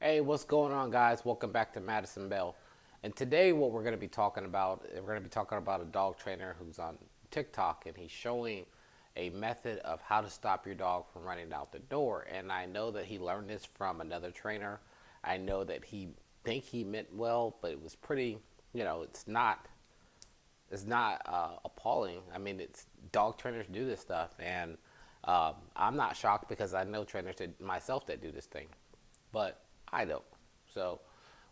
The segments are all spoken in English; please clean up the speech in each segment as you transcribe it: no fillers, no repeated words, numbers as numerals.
Hey, what's going on, guys? Welcome back to Madison Bell. And today, what we're going to be talking about, we're going to be talking about a dog trainer who's on TikTok, and he's showing a method of how to stop your dog from running out the door. And I know that he learned this from another trainer. I know that he meant well, but it was pretty, it's not appalling. I mean, it's dog trainers do this stuff, and I'm not shocked because I know trainers myself that do this thing, but I don't. So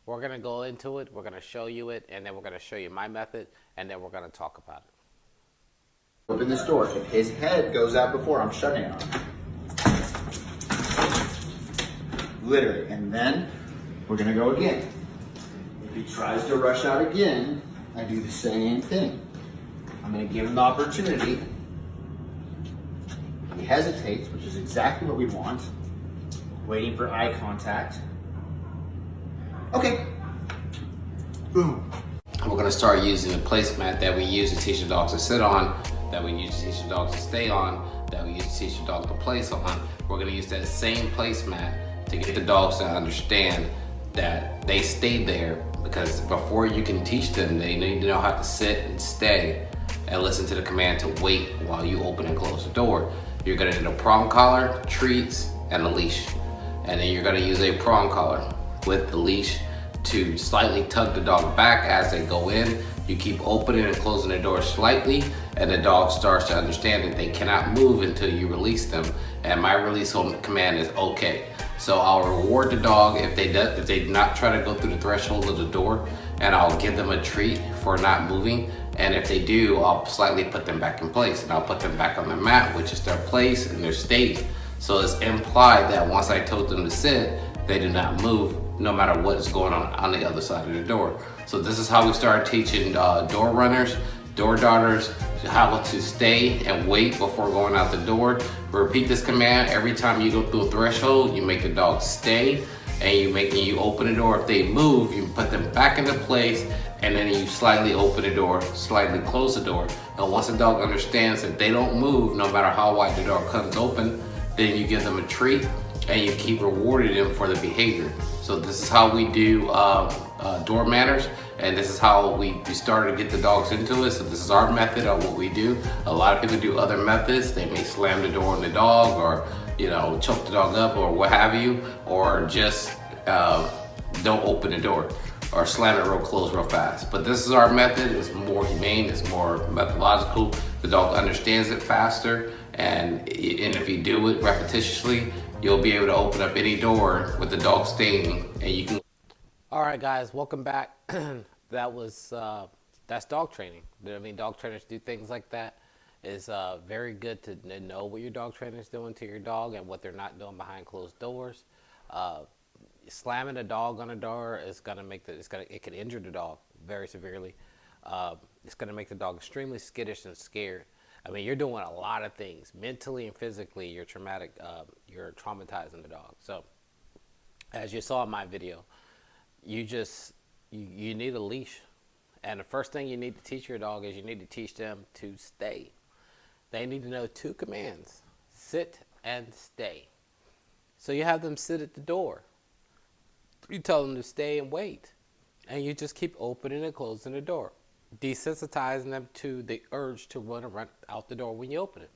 we're gonna go into it. We're gonna show you it, and then we're gonna show you my method, and then we're gonna talk about it. Open this door. If his head goes out before, I'm shutting it on. Literally. And then we're going to go again. If he tries to rush out again, I do the same thing. I'm going to give him the opportunity. He hesitates, which is exactly what we want. Waiting for eye contact. Okay. Boom. We're gonna start using the placemat that we use to teach the dogs to sit on, that we use to teach the dogs to stay on, that we use to teach the dog to place on. We're gonna use that same placemat to get the dogs to understand that they stay there, because before you can teach them, they need to know how to sit and stay and listen to the command to wait while you open and close the door. You're gonna need a prong collar, treats, and a leash. And then you're gonna use a prong collar with the leash to slightly tug the dog back as they go in. You keep opening and closing the door slightly, and the dog starts to understand that they cannot move until you release them. And my release command is okay. So I'll reward the dog if they do not try to go through the threshold of the door, and I'll give them a treat for not moving. And if they do, I'll slightly put them back in place, and I'll put them back on the mat, which is their place and their state. So it's implied that once I told them to sit, they do not move, no matter what is going on the other side of the door. So this is how we started teaching door runners, door darters, how to stay and wait before going out the door. Repeat this command every time you go through a threshold. You make the dog stay, and you open the door. If they move, you put them back into place, and then you slightly open the door, slightly close the door. And once the dog understands that they don't move, no matter how wide the door comes open, then you give them a treat, and you keep rewarding them for the behavior. So this is how we do door manners, and this is how we started to get the dogs into it. So this is our method of what we do. A lot of people do other methods. They may slam the door on the dog, or choke the dog up, or what have you, or just don't open the door or slam it real close real fast. But this is our method. It's more humane, it's more methodological. The dog understands it faster, and if you do it repetitiously, you'll be able to open up any door with the dog staying, and you can. All right, guys, welcome back. That's dog training. I mean, dog trainers do things like that. It's very good to know what your dog trainer is doing to your dog and what they're not doing behind closed doors. Uh, Slamming a dog on a door is gonna it can injure the dog very severely. It's gonna make the dog extremely skittish and scared. I mean, you're doing a lot of things mentally and physically. You're traumatizing the dog. So, as you saw in my video, you need a leash, and the first thing you need to teach your dog is you need to teach them to stay. They need to know two commands: sit and stay. So you have them sit at the door. You tell them to stay and wait, and you just keep opening and closing the door, desensitizing them to the urge to run out the door when you open it.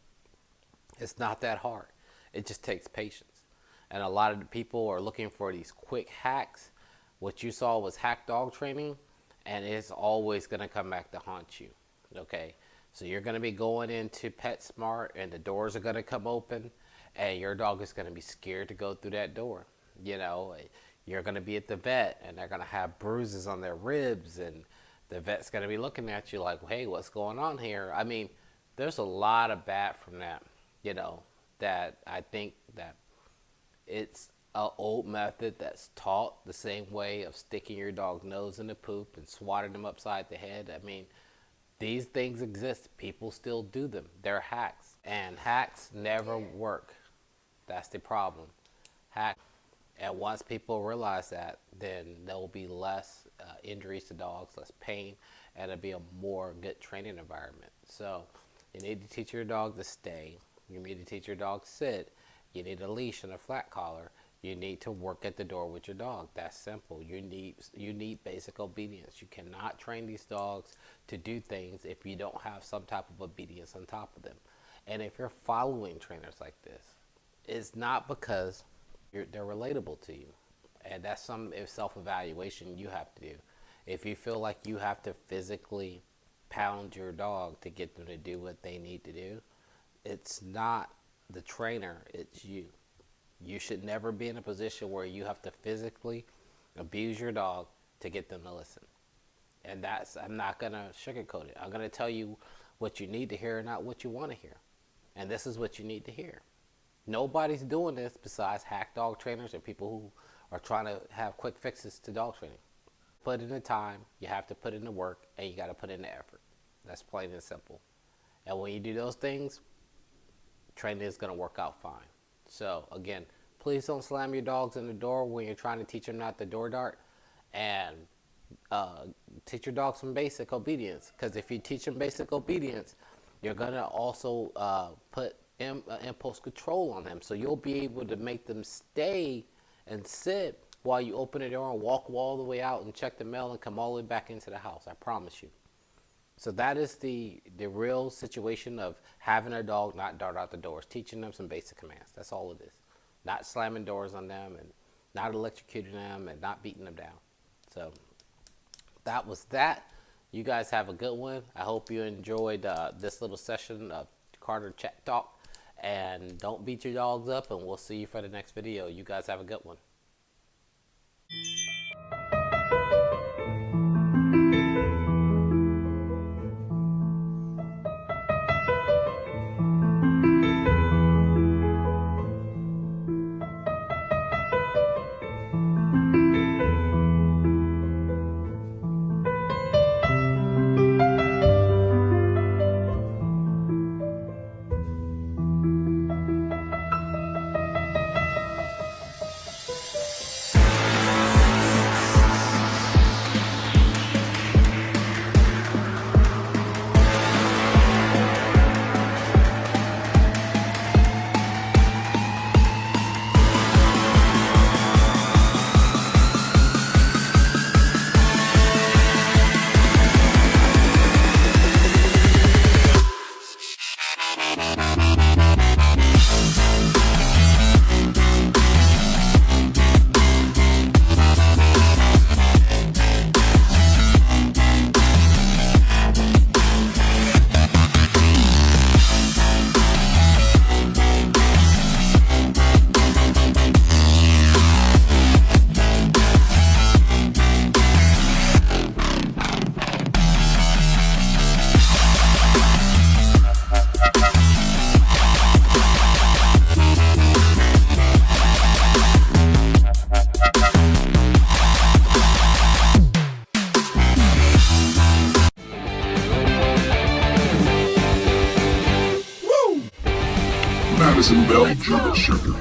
It's not that hard. It just takes patience. And a lot of the people are looking for these quick hacks. What you saw was hack dog training, and it's always going to come back to haunt you. Okay? So you're going to be going into PetSmart, and the doors are going to come open, and your dog is going to be scared to go through that door. You're going to be at the vet, and they're going to have bruises on their ribs, and the vet's going to be looking at you like, hey, what's going on here? I mean, there's a lot of bad from that, that I think that it's an old method that's taught the same way of sticking your dog's nose in the poop and swatting them upside the head. I mean, these things exist. People still do them. They're hacks, and hacks never work. That's the problem. Hack. And once people realize that, then there will be less injuries to dogs, less pain, and it'll be a more good training environment. So you need to teach your dog to stay. You need to teach your dog to sit. You need a leash and a flat collar. You need to work at the door with your dog. That's simple. You need basic obedience. You cannot train these dogs to do things if you don't have some type of obedience on top of them. And if you're following trainers like this, it's not because they're relatable to you. And that's some self-evaluation you have to do. If you feel like you have to physically pound your dog to get them to do what they need to do, it's not the trainer, it's you. You should never be in a position where you have to physically abuse your dog to get them to listen. And I'm not going to sugarcoat it. I'm going to tell you what you need to hear and not what you want to hear. And this is what you need to hear. Nobody's doing this besides hack dog trainers and people who are trying to have quick fixes to dog training. Put in the time, you have to put in the work, and you got to put in the effort. That's plain and simple. And when you do those things, training is going to work out fine. So again, please don't slam your dogs in the door when you're trying to teach them not to door dart, and teach your dog some basic obedience. Because if you teach them basic obedience, you're going to also put impulse control on them. So you'll be able to make them stay and sit while you open the door and walk all the way out and check the mail and come all the way back into the house. I promise you. So that is the real situation of having a dog not dart out the doors, teaching them some basic commands. That's all it is. Not slamming doors on them and not electrocuting them and not beating them down. So that was that. You guys have a good one. I hope you enjoyed this little session of Carter Chat Talk. And don't beat your dogs up, and we'll see you for the next video. You guys have a good one. Madison Bell German Shepherd.